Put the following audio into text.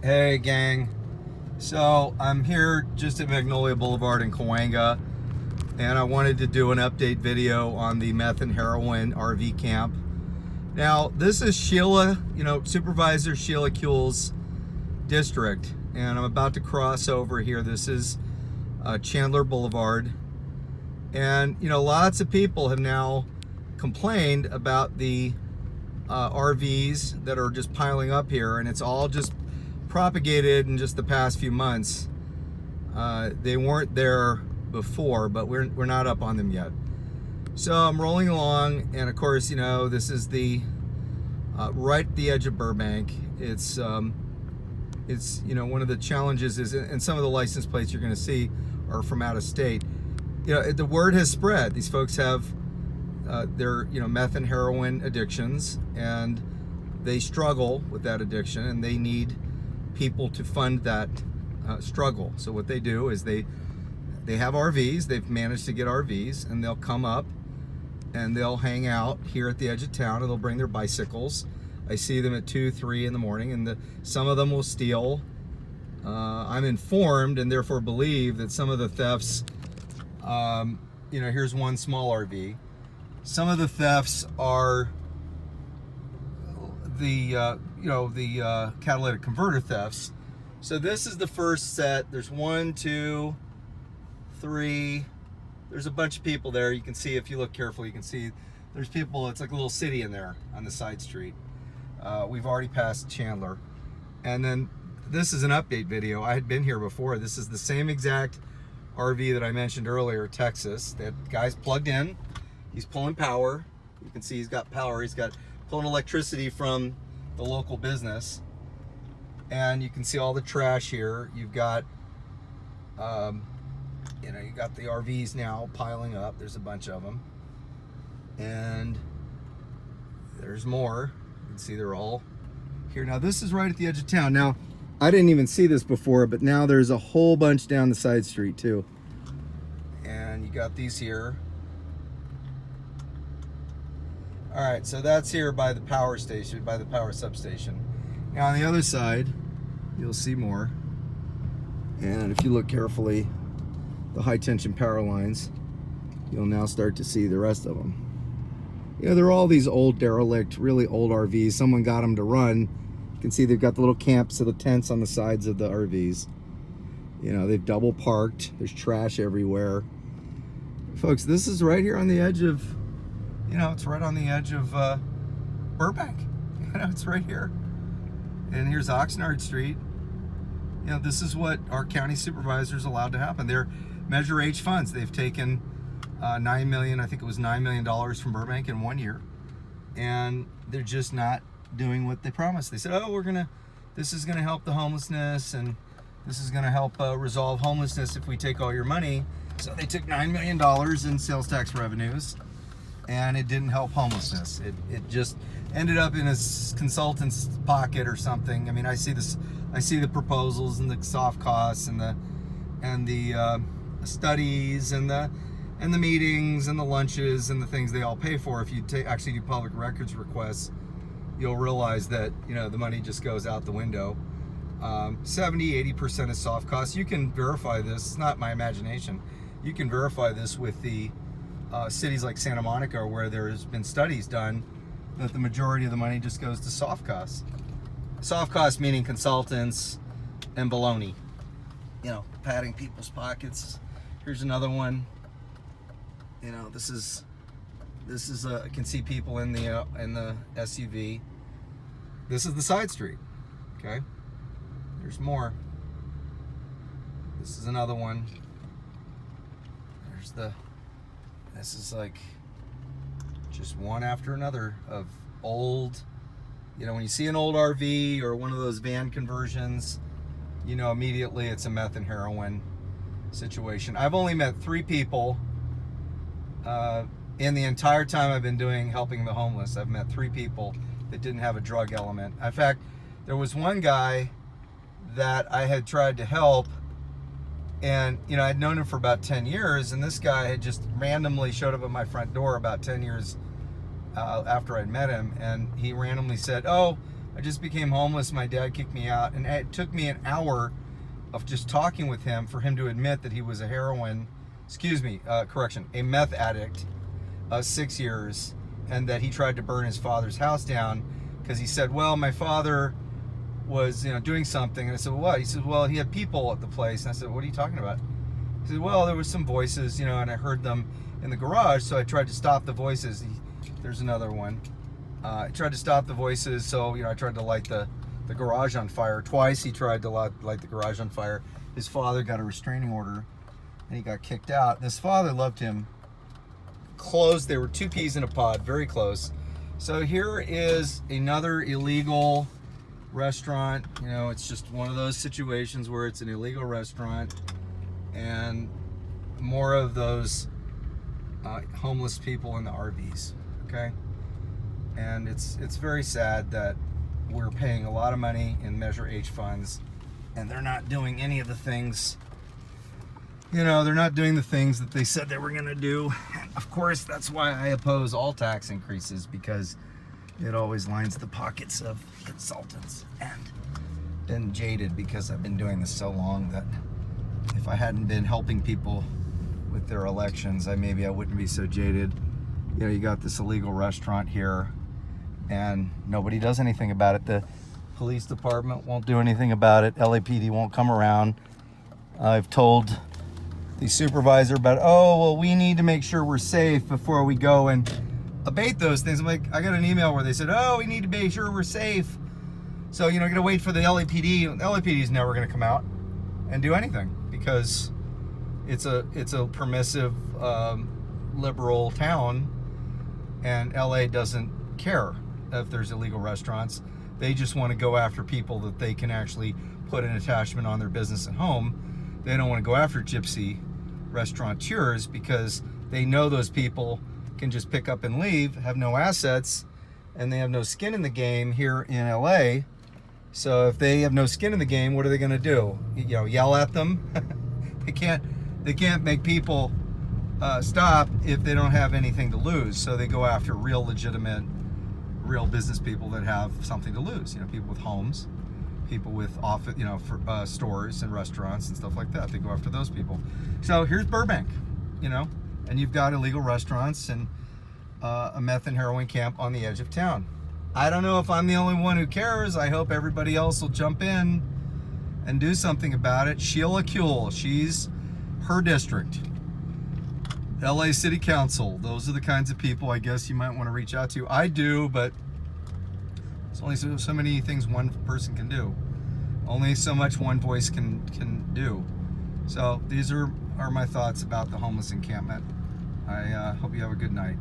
Hey gang, so I'm here just at Magnolia Boulevard in Cahuenga, and I wanted to do an update video on the Meth and Heroin RV camp. Now this is Sheila, Supervisor Sheila Kuehl's district, and I'm about to cross over here. This is Chandler Boulevard, and lots of people have now complained about the RVs that are just piling up here, and it's all just propagated in just the past few months. They weren't there before, but we're not up on them yet. So I'm rolling along, and of course, this is the right at the edge of Burbank. It's one of the challenges is, and some of the license plates you're going to see are from out of state. The word has spread. These folks have their meth and heroin addictions, and they struggle with that addiction, and they need people to fund that struggle. So what they do is they have RVs. They've managed to get RVs, and they'll come up and they'll hang out here at the edge of town, and they'll bring their bicycles. I see them at 2, 3 in the morning, and some of them will steal. I'm informed and therefore believe that some of the thefts, here's one small RV. Some of the thefts are the catalytic converter thefts. So this is the first set. There's 1, 2, 3. There's a bunch of people there. You can see, if you look carefully, you can see there's people. It's like a little city in there on the side street. We've already passed Chandler. And then this is an update video. I had been here before. This is the same exact RV that I mentioned earlier, Texas. That guy's plugged in. He's pulling power. You can see he's got power. He's got pulling electricity from the local business, and you can see all the trash here. You've got you got the RVs now piling up. There's a bunch of them, and there's more. You can see they're all here. Now this is right at the edge of town. Now I didn't even see this before, but now there's a whole bunch down the side street too, and you got these here. All right, so that's here by the power station, by the power substation. Now on the other side, you'll see more. And if you look carefully, the high tension power lines, you'll now start to see the rest of them. They're all these old derelict, really old RVs. Someone got them to run. You can see they've got the little camps of the tents on the sides of the RVs. They've double parked. There's trash everywhere. Folks, this is right here on the edge of, it's right on the edge of Burbank. It's right here. And here's Oxnard Street. This is what our county supervisors allowed to happen. They're Measure H funds. They've taken $9 million, I think it was $9 million from Burbank in 1 year. And they're just not doing what they promised. They said, oh, this is gonna help the homelessness, and this is gonna help resolve homelessness if we take all your money. So they took $9 million in sales tax revenues, and it didn't help homelessness. It just ended up in a consultant's pocket or something. I mean, I see the proposals and the soft costs and the studies and the meetings and the lunches and the things they all pay for. If you actually do public records requests, you'll realize that the money just goes out the window. 70-80% is soft costs. You can verify this. It's not my imagination. You can verify this with the cities like Santa Monica, where there's been studies done that the majority of the money just goes to soft costs. Soft costs meaning consultants and baloney, padding people's pockets. Here's another one. This is I can see people in the SUV. This is the side street. Okay, there's more. This is another one. This is like just one after another of old, when you see an old RV or one of those van conversions, immediately it's a meth and heroin situation. I've only met 3 people in the entire time I've been helping the homeless. I've met 3 people that didn't have a drug element. In fact, there was one guy that I had tried to help, and I'd known him for about 10 years, and this guy had just randomly showed up at my front door about 10 years after I'd met him, and he randomly said, oh, I just became homeless. My dad kicked me out, and it took me an hour of just talking with him for him to admit that he was a a meth addict, 6 years, and that he tried to burn his father's house down because he said, well, my father was, doing something. And I said, well, what? He said, well, he had people at the place. And I said, what are you talking about? He said, well, there was some voices, and I heard them in the garage, so I tried to stop the voices. There's another one. I tried to stop the voices, so, I tried to light the garage on fire. Twice he tried to light the garage on fire. His father got a restraining order, and he got kicked out. His father loved him. Close. They were 2 peas in a pod, very close. So here is another illegal restaurant. It's just one of those situations where it's an illegal restaurant, and more of those homeless people in the RVs. Okay, and it's very sad that we're paying a lot of money in Measure H funds, and they're not doing any of the things. They're not doing the things that they said they were going to do. Of course, that's why I oppose all tax increases, because it always lines the pockets of consultants. And been jaded because I've been doing this so long that if I hadn't been helping people with their elections, maybe I wouldn't be so jaded. You got this illegal restaurant here, and nobody does anything about it. The police department won't do anything about it. LAPD won't come around. I've told the supervisor about, we need to make sure we're safe before we go and abate those things. I'm like, I got an email where they said, we need to make sure we're safe. So, you're gonna wait for the LAPD. The LAPD is never gonna come out and do anything, because it's a permissive, liberal town, and LA doesn't care if there's illegal restaurants. They just want to go after people that they can actually put an attachment on their business at home. They don't want to go after gypsy restaurateurs, because they know those people can just pick up and leave, have no assets, and they have no skin in the game here in LA. So if they have no skin in the game, what are they going to do? Yell at them? They can't make people stop if they don't have anything to lose. So they go after real legitimate, real business people that have something to lose. People with homes, people with office, for stores and restaurants and stuff like that. They go after those people. So here's Burbank, and you've got illegal restaurants and a meth and heroin camp on the edge of town. I don't know if I'm the only one who cares. I hope everybody else will jump in and do something about it. Sheila Kuehl, she's her district. LA City Council, those are the kinds of people I guess you might want to reach out to. I do, but there's only so many things one person can do. Only so much one voice can do. So these are my thoughts about the homeless encampment. I hope you have a good night.